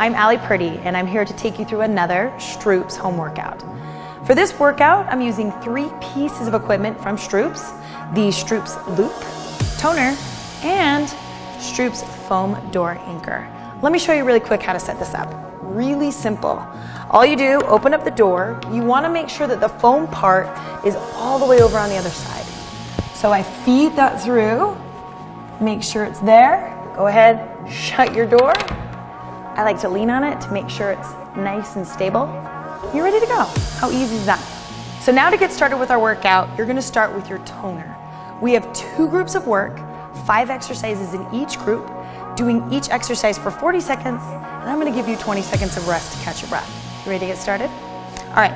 I'm Purdy, and I'm here to take you through another Stroops home workout. For this workout, I'm using 3 pieces of equipment from Stroops: the Stroops Loop, Toner, and Stroops Foam Door Anchor. Let me show you really quick how to set this up. Really simple. All you do, open up the door. You want to make sure that the foam part is all the way over on the other side. So I feed that through, make sure it's there. Go ahead, shut your door. I like to lean on it to make sure it's nice and stable. You're ready to go. How easy is that? So now to get started with our workout, you're going to start with your toner. We have 2 groups of work, 5 exercises in each group, doing each exercise for 40 seconds, and I'm going to give you 20 seconds of rest to catch your breath. You ready to get started? All right,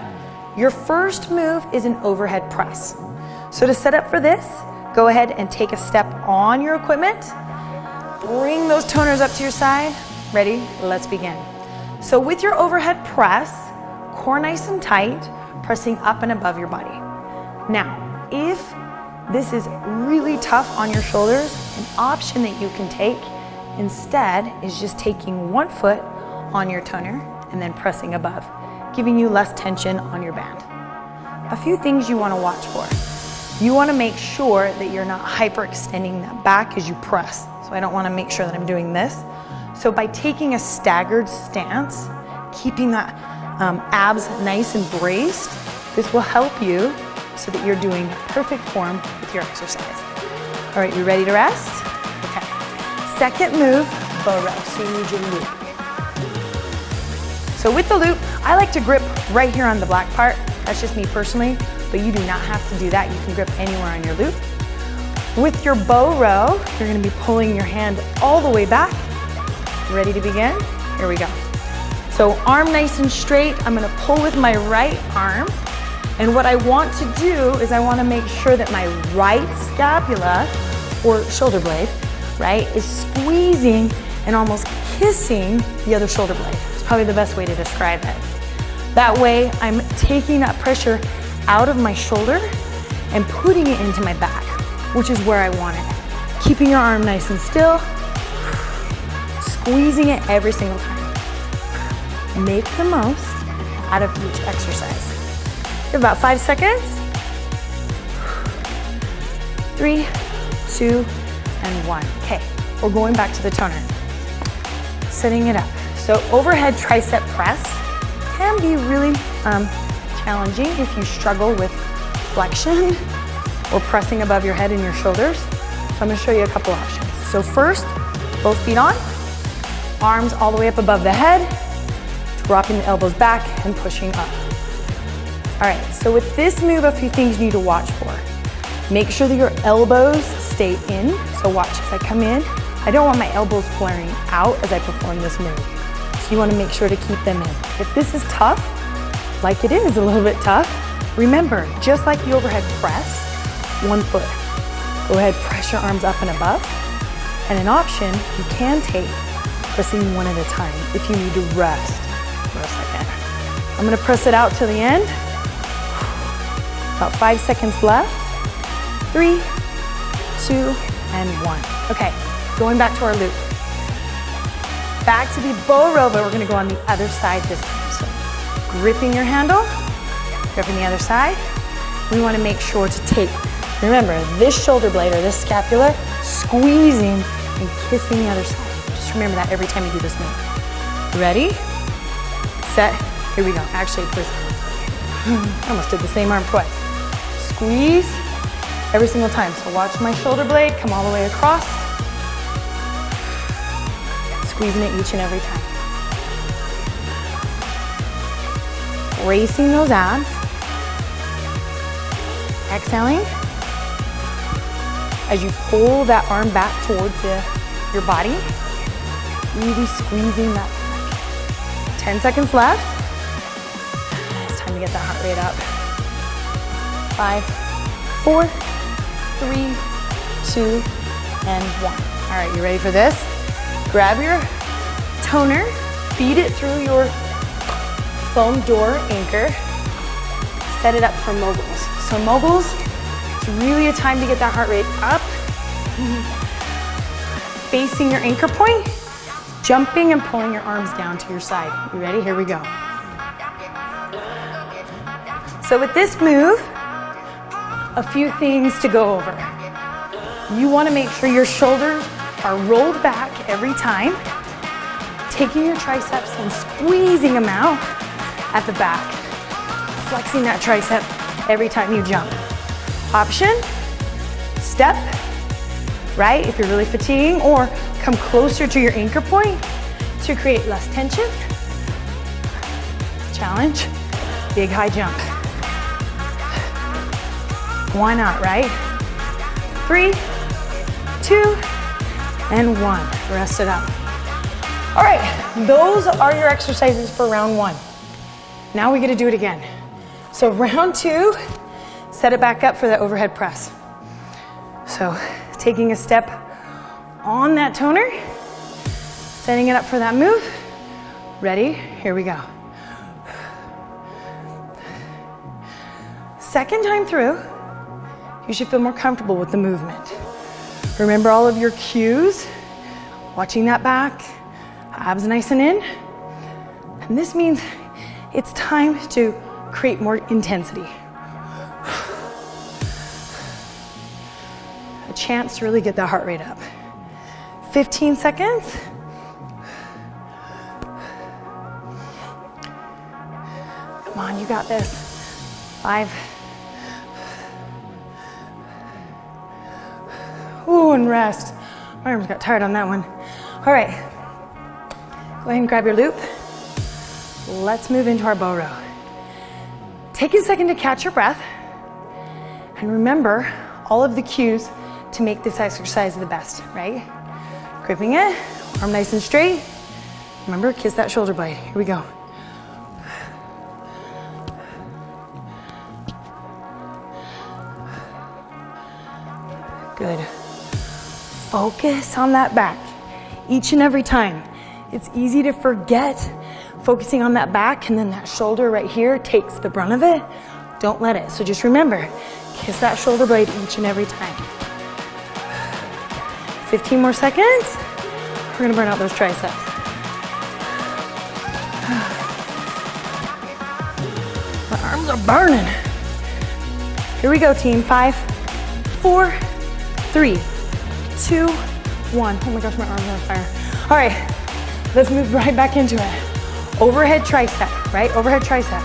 your first move is an overhead press. So to set up for this, go ahead and take a step on your equipment. Bring those toners up to your side. Ready? Let's begin. So with your overhead press, core nice and tight, pressing up and above your body. Now, if this is really tough on your shoulders, an option that you can take instead is just taking 1 foot on your toner and then pressing above, giving you less tension on your band. A few things you want to watch for. You want to make sure that you're not hyperextending that back as you press. So I don't want to make sure that I'm doing this. So by taking a staggered stance, keeping that abs nice and braced, this will help you so that you're doing perfect form with your exercise. All right, you ready to rest? Okay. Second move, bow row. So you need your loop. So with the loop, I like to grip right here on the black part. That's just me personally, but you do not have to do that. You can grip anywhere on your loop. With your bow row, you're going to be pulling your hand all the way back. Ready to begin? Here we go. So arm nice and straight. I'm going to pull with my right arm. And what I want to do is I want to make sure that my right scapula or shoulder blade, right, is squeezing and almost kissing the other shoulder blade. It's probably the best way to describe it. That way I'm taking that pressure out of my shoulder and putting it into my back, which is where I want it. Keeping your arm nice and still, squeezing it every single time. Make the most out of each exercise. You have about 5 seconds. 3, 2, and 1. Okay, we're going back to the toner. Setting it up. So overhead tricep press can be really challenging if you struggle with flexion or pressing above your head and your shoulders. So I'm going to show you a couple options. So first, both feet on, arms all the way up above the head, dropping the elbows back and pushing up. All right, so with this move, a few things you need to watch for. Make sure that your elbows stay in. So watch as I come in. I don't want my elbows flaring out as I perform this move. So you want to make sure to keep them in. If this is tough, like it is a little bit tough, remember, just like the overhead press, 1 foot. Go ahead, press your arms up and above. And an option you can take, pressing 1 at a time if you need to rest for a second. I'm going to press it out to the end. About 5 seconds left. 3, 2, and 1. Okay, going back to our loop. Back to the bow row, but we're going to go on the other side this time. So gripping your handle, gripping the other side. We want to make sure to take, remember, this shoulder blade or this scapula, squeezing and kissing the other side. Just remember that every time you do this move. Ready? Set. Here we go. Actually, please. I almost did the same arm twice. Squeeze every single time. So watch my shoulder blade come all the way across. Squeezing it each and every time. Bracing those abs. Exhaling. As you pull that arm back towards your body, really squeezing that back. 10 seconds left. It's time to get that heart rate up. 5, 4, 3, 2, and 1. All right, you ready for this? Grab your toner, feed it through your foam door anchor, set it up for moguls. So moguls, it's really a time to get that heart rate up. Facing your anchor point, jumping and pulling your arms down to your side. You ready? Here we go. So with this move, a few things to go over. You want to make sure your shoulders are rolled back every time, taking your triceps and squeezing them out at the back, flexing that tricep every time you jump. Option, step, right, if you're really fatiguing, or come closer to your anchor point to create less tension. Challenge, big high jump. Why not, right? 3, 2, and 1. Rest it up. All right, those are your exercises for round 1. Now we get to do it again. So round 2, set it back up for the overhead press. So taking a step on that toner, setting it up for that move. Ready? Here we go. Second time through, you should feel more comfortable with the movement. Remember all of your cues, watching that back, abs nice and in. And this means it's time to create more intensity. A chance to really get that heart rate up. 15 seconds. Come on, you got this. 5. Ooh, and rest. My arms got tired on that one. All right, go ahead and grab your loop. Let's move into our bow row. Take a second to catch your breath. And remember all of the cues to make this exercise the best, right? Gripping it, arm nice and straight. Remember, kiss that shoulder blade. Here we go. Good. Focus on that back each and every time. It's easy to forget focusing on that back, and then that shoulder right here takes the brunt of it. Don't let it. So just remember, kiss that shoulder blade each and every time. 15 more seconds. We're gonna burn out those triceps. My arms are burning. Here we go, team. 5, 4, 3, 2, 1. Oh my gosh, my arms are on fire. All right, let's move right back into it. Overhead tricep, right? Overhead tricep.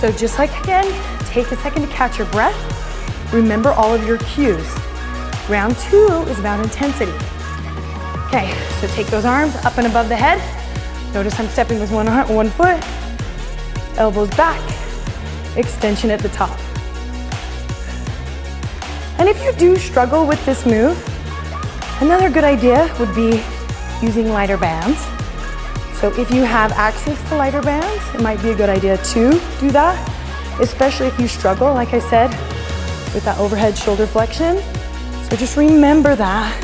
So just like again, take a second to catch your breath. Remember all of your cues. Round 2 is about intensity. Okay, so take those arms up and above the head. Notice I'm stepping with one foot. Elbows back. Extension at the top. And if you do struggle with this move, another good idea would be using lighter bands. So if you have access to lighter bands, it might be a good idea to do that, especially if you struggle, like I said, with that overhead shoulder flexion. So just remember that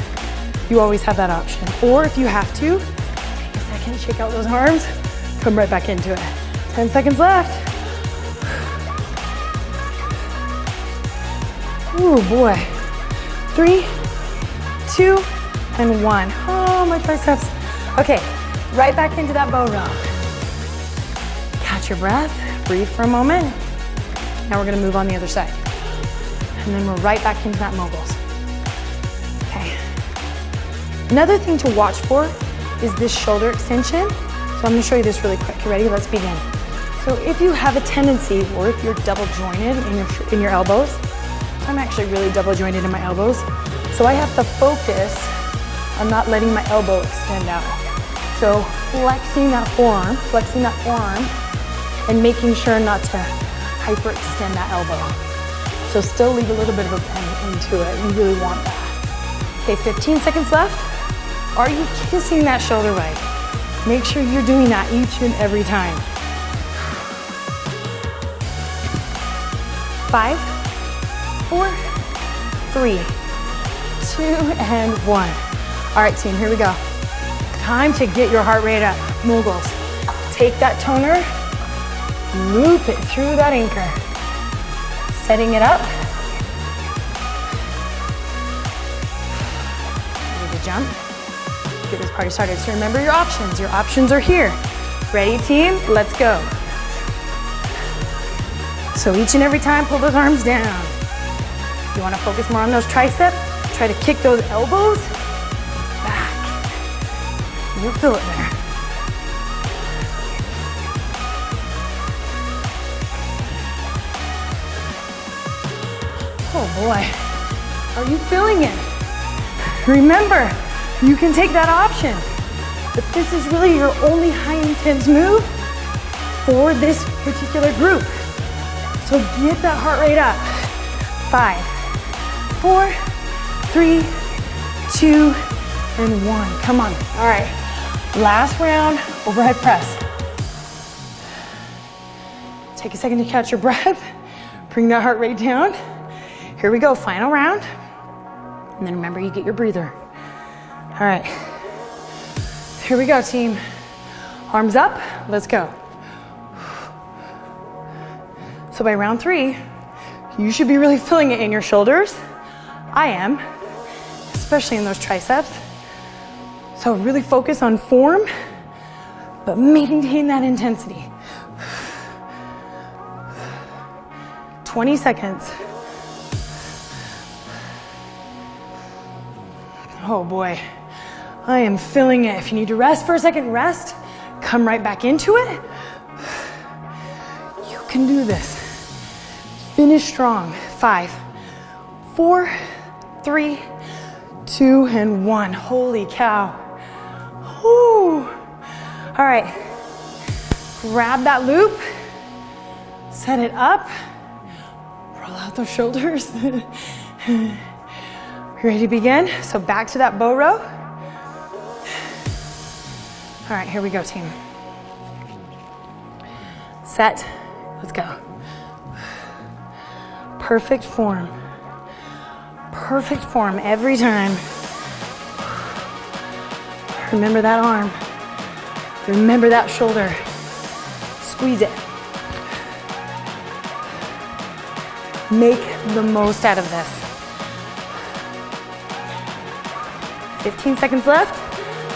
you always have that option. Or if you have to, take a second, shake out those arms, come right back into it. 10 seconds left. Ooh, boy. 3, 2, and 1. Oh, my triceps. Okay, right back into that bow row. Catch your breath, breathe for a moment. Now we're gonna move on the other side. And then we're right back into that moguls. Okay. Another thing to watch for is this shoulder extension. So I'm gonna show you this really quick. You ready? Let's begin. So if you have a tendency, or if you're double jointed in your elbows, I'm actually really double jointed in my elbows, so I have to focus on not letting my elbow extend out. So flexing that forearm, and making sure not to hyperextend that elbow. So still leave a little bit of a bend into it. You really want that. Okay, 15 seconds left. Are you kissing that shoulder blade? Make sure you're doing that each and every time. 5, 4, 3, 2, and 1. All right, team, here we go. Time to get your heart rate up. Moguls. Take that toner, loop it through that anchor. Setting it up. Ready to jump. to get this party started. So remember your options. Your options are here. Ready, team? Let's go. So each and every time, pull those arms down. If you want to focus more on those triceps, try to kick those elbows back. You'll feel it there. Oh boy, are you feeling it? Remember, you can take that option, but this is really your only high intense move for this particular group. So get that heart rate up. 5, 4, 3, 2, and 1. Come on. All right, last round, overhead press. Take a second to catch your breath. Bring that heart rate down. Here we go, final round. And then remember, you get your breather. All right, here we go, team. Arms up, let's go. So by round 3, you should be really feeling it in your shoulders. I am, especially in those triceps. So really focus on form, but maintain that intensity. 20 seconds. Oh boy, I am feeling it. If you need to rest for a second, rest. Come right back into it. You can do this. Finish strong. 5, 4, 3, 2, and 1. Holy cow. Whew. All right, grab that loop, set it up, roll out those shoulders. Ready to begin? So back to that bow row. All right, here we go, team. Set, let's go. Perfect form. Perfect form every time. Remember that arm. Remember that shoulder. Squeeze it. Make the most out of this. 15 seconds left.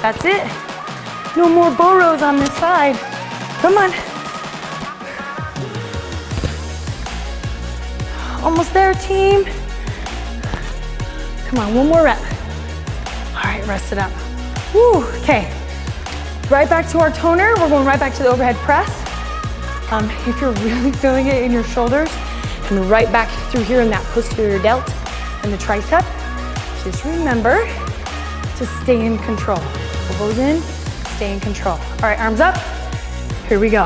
That's it. No more bow rows on this side. Come on. Almost there, team. Come on, one more rep. All right, rest it up. Woo, okay. Right back to our toner. We're going right back to the overhead press. If you're really feeling it in your shoulders, and right back through here in that posterior delt and the tricep, just remember to stay in control. Elbows in, stay in control. All right, arms up. Here we go.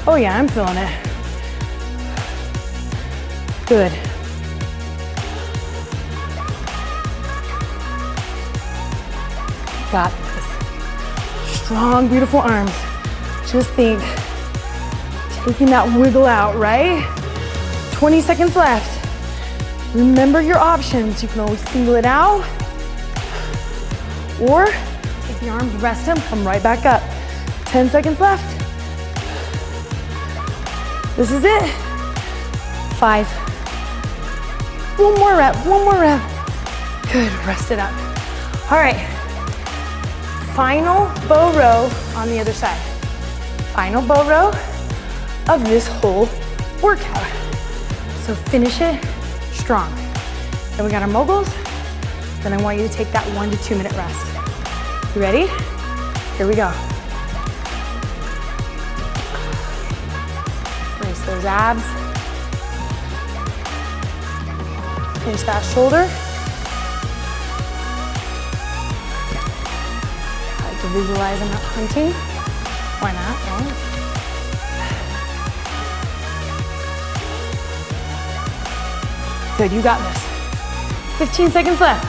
Oh yeah, I'm feeling it. Good. Got this. Strong, beautiful arms. Just think, taking that wiggle out, right? 20 seconds left. Remember your options. You can always single it out, or take the arms, rest them, come right back up. 10 seconds left. This is it. 5. One more rep, one more rep. Good, rest it up. All right, final bow row on the other side. Final bow row of this whole workout. So finish it strong. Then we got our moguls. Then I want you to take that 1 to 2 minute rest. You ready? Here we go. Brace those abs. Finish that shoulder. I like to visualize I'm not hunting. Why not, right? Good, you got this. 15 seconds left.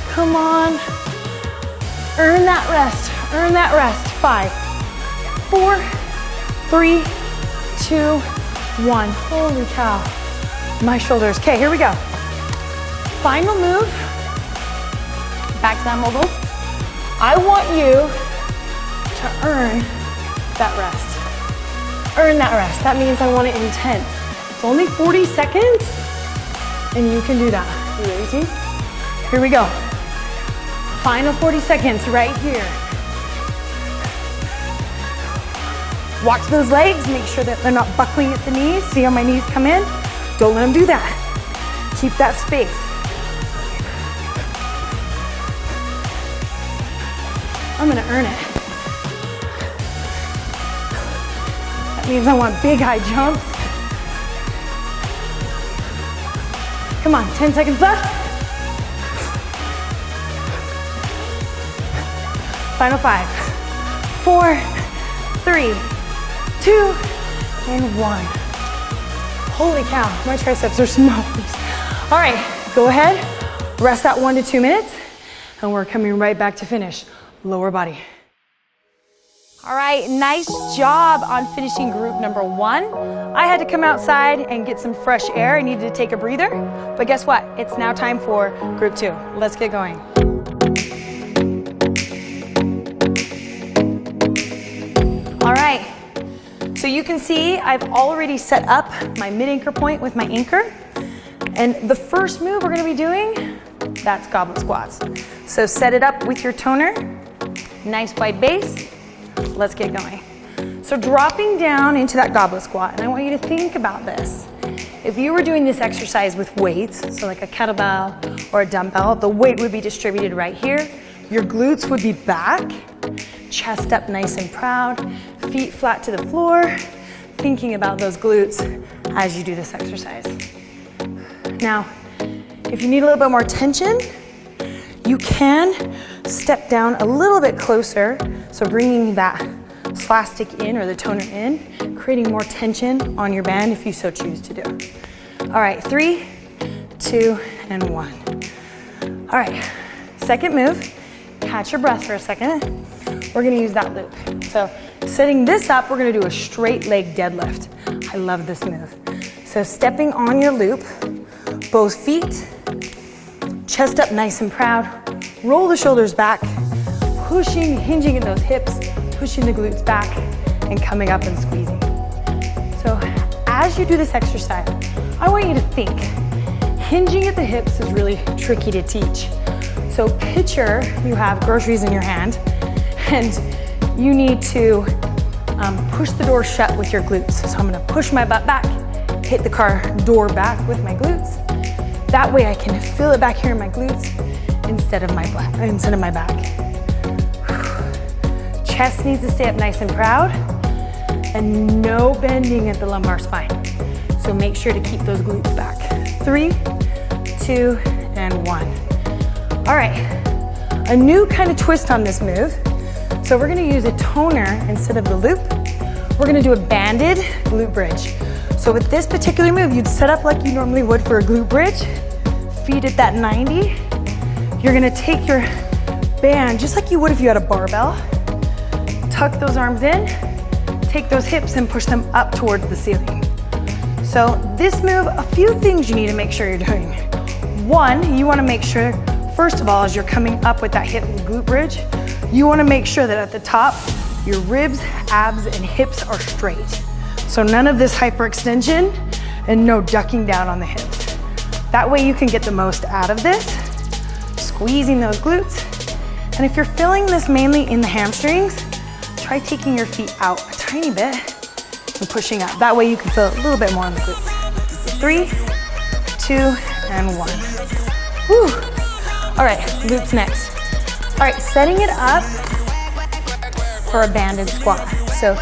Come on. Earn that rest. Earn that rest. 5, 4, 3, 2, 1. Holy cow. My shoulders. Okay, here we go. Final move. Back to that mogul. I want you to earn that rest. Earn that rest. That means I want it intense. It's only 40 seconds, and you can do that. You ready, team? Here we go. Final 40 seconds right here. Watch those legs, make sure that they're not buckling at the knees. See how my knees come in? Don't let them do that. Keep that space. I'm gonna earn it. That means I want big high jumps. Come on, 10 seconds left. Final 5, 4, 3, 2, and 1. Holy cow, my triceps are smoked. All right, go ahead, rest that 1 to 2 minutes, and we're coming right back to finish. Lower body. All right, nice job on finishing group number 1. I had to come outside and get some fresh air. I needed to take a breather, but guess what? It's now time for group 2. Let's get going. All right, so you can see I've already set up my mid-anchor point with my anchor. And the first move we're gonna be doing, that's goblet squats. So set it up with your toner, nice wide base. Let's get going. So dropping down into that goblet squat, and I want you to think about this. If you were doing this exercise with weights, so like a kettlebell or a dumbbell, the weight would be distributed right here. Your glutes would be back, chest up nice and proud, feet flat to the floor, thinking about those glutes as you do this exercise. Now, if you need a little bit more tension, you can step down a little bit closer, so bringing that plastic in or the toner in, creating more tension on your band if you so choose to do. All right, 3, 2, and 1. All right, second move, catch your breath for a second. We're gonna use that loop. So setting this up, we're gonna do a straight leg deadlift. I love this move. So stepping on your loop, both feet, chest up nice and proud, roll the shoulders back, pushing, hinging in those hips, pushing the glutes back, and coming up and squeezing. So as you do this exercise, I want you to think, hinging at the hips is really tricky to teach. So picture you have groceries in your hand, and you need to push the door shut with your glutes. So I'm gonna push my butt back, hit the car door back with my glutes. That way I can feel it back here in my glutes instead of my back. Chest needs to stay up nice and proud, and no bending at the lumbar spine. So make sure to keep those glutes back. 3, 2, and 1. All right, a new kind of twist on this move. So we're gonna use a toner instead of the loop. We're gonna do a banded glute bridge. So with this particular move, you'd set up like you normally would for a glute bridge, feet at that 90. You're gonna take your band, just like you would if you had a barbell, tuck those arms in, take those hips and push them up towards the ceiling. So this move, a few things you need to make sure you're doing. One, you wanna make sure, first of all, as you're coming up with that hip glute bridge, you wanna make sure that at the top, your ribs, abs, and hips are straight. So none of this hyperextension and no ducking down on the hips. That way you can get the most out of this, squeezing those glutes. And if you're feeling this mainly in the hamstrings, try taking your feet out a tiny bit and pushing up. That way you can feel a little bit more on the glutes. 3, 2, and 1. Whew. All right, glutes next. All right, setting it up for a banded squat. So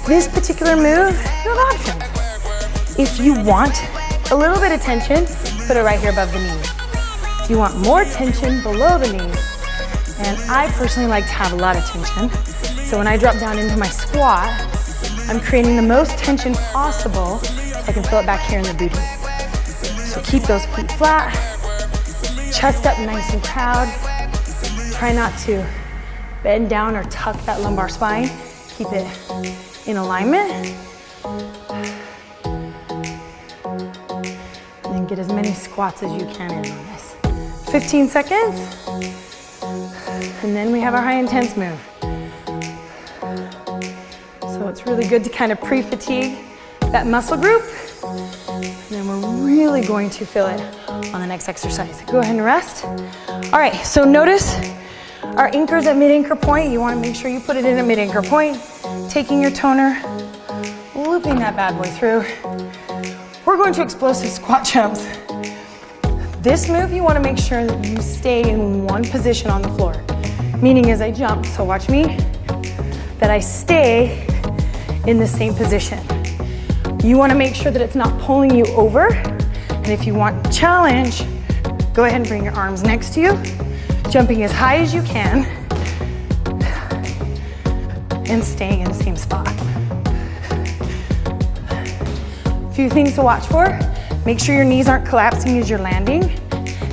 this particular move, you have options. If you want a little bit of tension, put it right here above the knees. If you want more tension below the knees, and I personally like to have a lot of tension, so when I drop down into my squat, I'm creating the most tension possible so I can feel it back here in the booty. So keep those feet flat, chest up nice and proud. Try not to bend down or tuck that lumbar spine. Keep it in alignment. And then get as many squats as you can in on this. 15 seconds. And then we have our high intense move. So it's really good to kind of pre-fatigue that muscle group really going to feel it on the next exercise. Go ahead and rest. All right, so notice our anchor's at mid-anchor point. You want to make sure you put it in at mid-anchor point. Taking your toner, looping that bad boy through. We're going to explosive squat jumps. This move, you want to make sure that you stay in one position on the floor. Meaning as I jump, so watch me, that I stay in the same position. You want to make sure that it's not pulling you over. And if you want a challenge, go ahead and bring your arms next to you, jumping as high as you can, and staying in the same spot. A few things to watch for. Make sure your knees aren't collapsing as you're landing,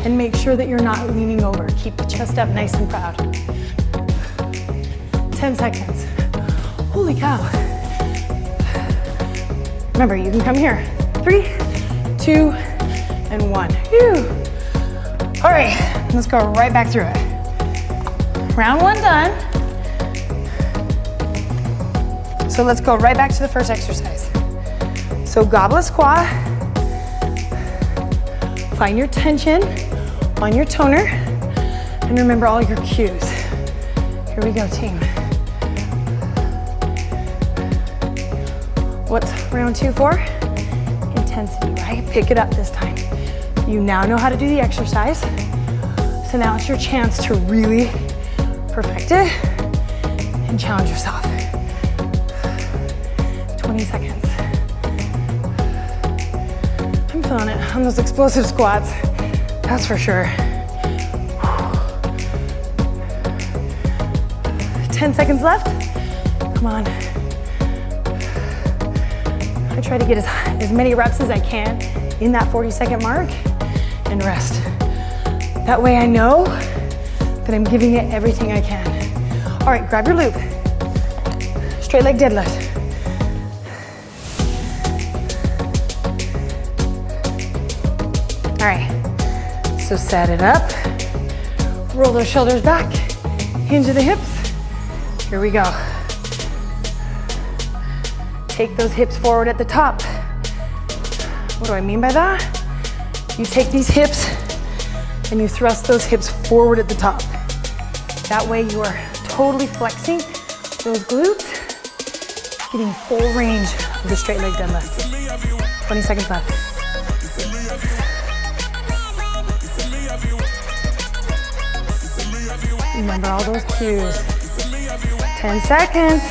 and make sure that you're not leaning over. Keep the chest up nice and proud. 10 seconds. Holy cow. Remember, you can come here. 3, 2, and 1. Phew. All right, let's go right back through it. Round 1 done. So let's go right back to the first exercise. So goblet squat. Find your tension on your toner, and remember all your cues. Here we go, team. What's round 2 for? Intensity, right? Pick it up this time. You now know how to do the exercise. So now it's your chance to really perfect it and challenge yourself. 20 seconds. I'm feeling it on those explosive squats, that's for sure. 10 seconds left. Come on. I try to get as many reps as I can in that 40-second mark and rest. That way I know that I'm giving it everything I can. All right, grab your loop. Straight leg deadlift. All right, so set it up. Roll those shoulders back, hinge of the hips. Here we go. Take those hips forward at the top. What do I mean by that? You take these hips and you thrust those hips forward at the top. That way you are totally flexing those glutes, getting full range of the straight leg deadlift. 20 seconds left. Remember all those cues. 10 seconds.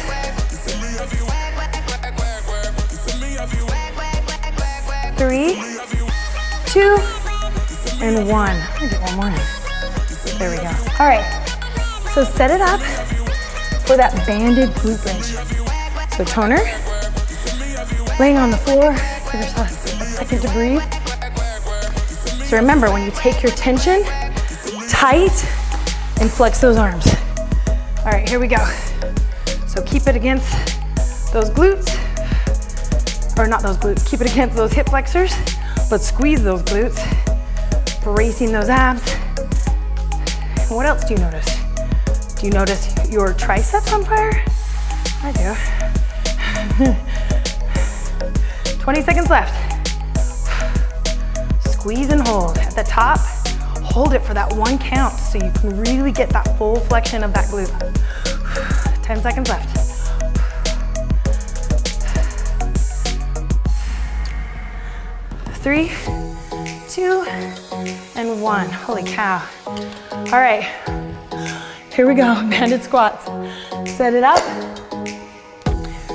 3, 2, and 1. I'm gonna get one more in. There we go. All right, so set it up for that banded glute bridge. So toner, laying on the floor, give yourself a second to breathe. So remember, when you take your tension tight and flex those arms. All right, here we go. So keep it against those glutes, or not those glutes, keep it against those hip flexors, but squeeze those glutes, bracing those abs. And what else do you notice? Do you notice your triceps on fire? I do. 20 seconds left. Squeeze and hold. At the top, hold it for that 1 count so you can really get that full flexion of that glute. 10 seconds left. 3, 2, and 1. Holy cow. All right, here we go, banded squats. Set it up.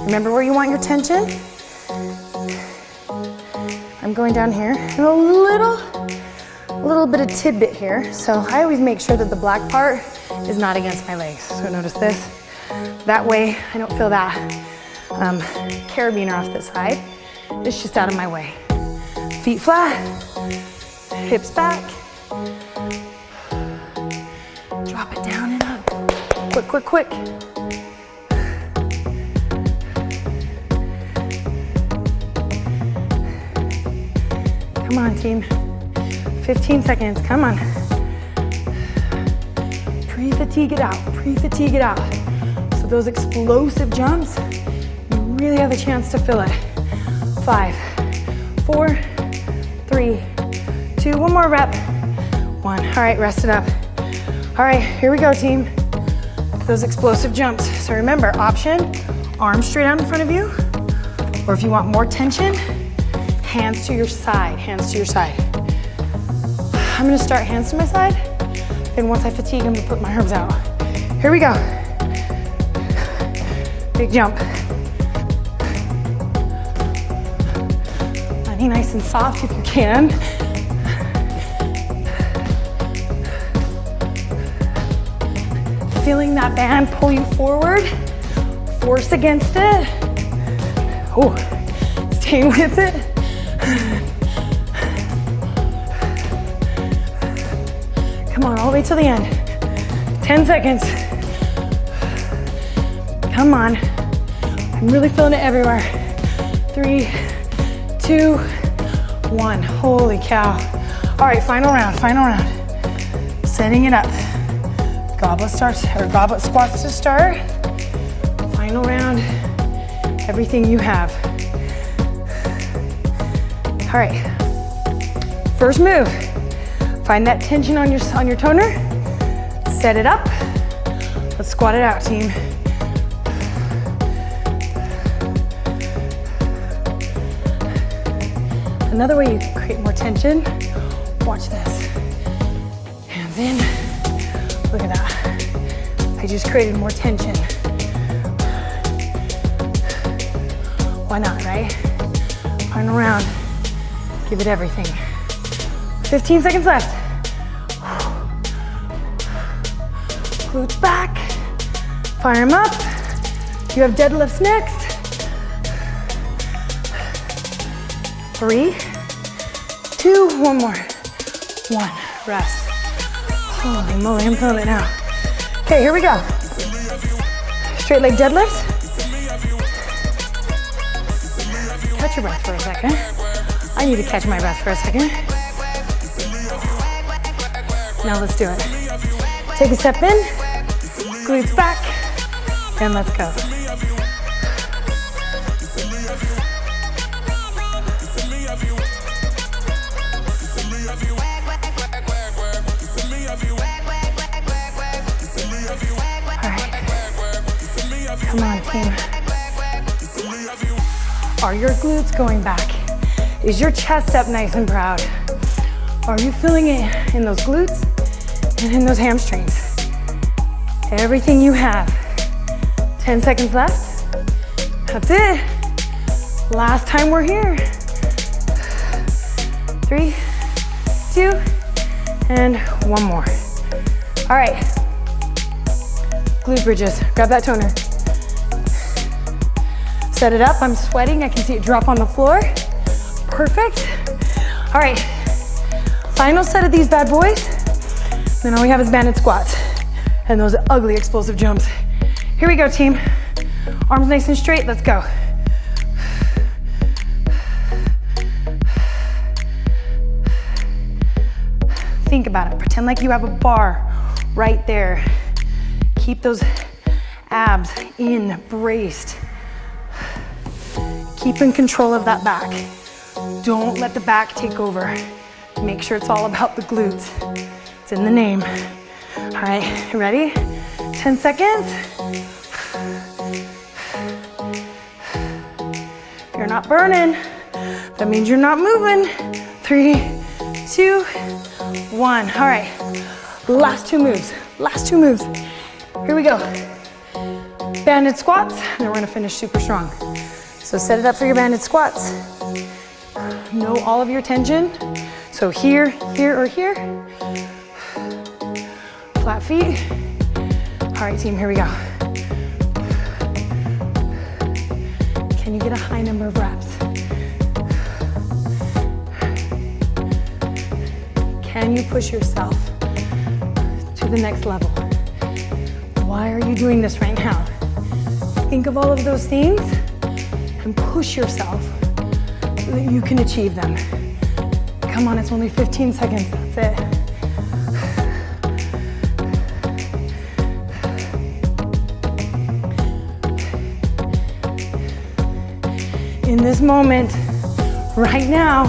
Remember where you want your tension. I'm going down here, and a little bit of tidbit here. So I always make sure that the black part is not against my legs. So notice this. That way I don't feel that carabiner off the side. It's just out of my way. Feet flat, hips back. Drop it down and up. Quick, quick, quick. Come on, team. 15 seconds, come on. Pre-fatigue it out, pre-fatigue it out. So those explosive jumps, you really have a chance to feel it. 5, 4, 3, 2, one more rep. 1. All right, rest it up. All right, here we go, team. Those explosive jumps. So remember, option, arms straight out in front of you, or if you want more tension, hands to your side, hands to your side. I'm gonna start hands to my side, then once I fatigue, I'm gonna put my arms out. Here we go. Big jump. Landing nice and soft if you can. Feeling that band pull you forward, force against it. Oh, staying with it. Come on, all the way till the end. 10 seconds. Come on. I'm really feeling it everywhere. 3, 2, 1. Holy cow. All right, final round, final round. Setting it up. Goblet starts, or goblet squats to start. Final round, everything you have. All right, first move. Find that tension on your toner. Set it up. Let's squat it out, team. Another way you can create more tension, watch this. Hands in, look at that. I just created more tension. Why not, right? Final round, give it everything. 15 seconds left. Glutes back, fire them up. You have deadlifts next. 3, 2, one more. 1, rest. Holy moly, I'm feeling it now. Okay, here we go. Straight leg deadlifts. Catch your breath for a second. I need to catch my breath for a second. Now let's do it. Take a step in, glutes back, and let's go. Come on, team. Are your glutes going back? Is your chest up nice and proud? Are you feeling it in those glutes and in those hamstrings? Everything you have. 10 seconds left. That's it. Last time we're here. 3, 2, and one more. All right. Glute bridges. Grab that toner. Set it up, I'm sweating. I can see it drop on the floor. Perfect. All right, final set of these bad boys. Then all we have is banded squats and those ugly explosive jumps. Here we go, team. Arms nice and straight, let's go. Think about it, pretend like you have a bar right there. Keep those abs in, braced. Keep in control of that back. Don't let the back take over. Make sure it's all about the glutes. It's in the name. All right, you ready? 10 seconds. If you're not burning, that means you're not moving. 3, 2, 1. All right, last two moves. Last two moves. Here we go. Banded squats, and then we're gonna finish super strong. So set it up for your banded squats. Know all of your tension. So here, here, or here. Flat feet. All right, team, here we go. Can you get a high number of reps? Can you push yourself to the next level? Why are you doing this right now? Think of all of those things and push yourself so that you can achieve them. Come on, it's only 15 seconds, that's it. In this moment, right now,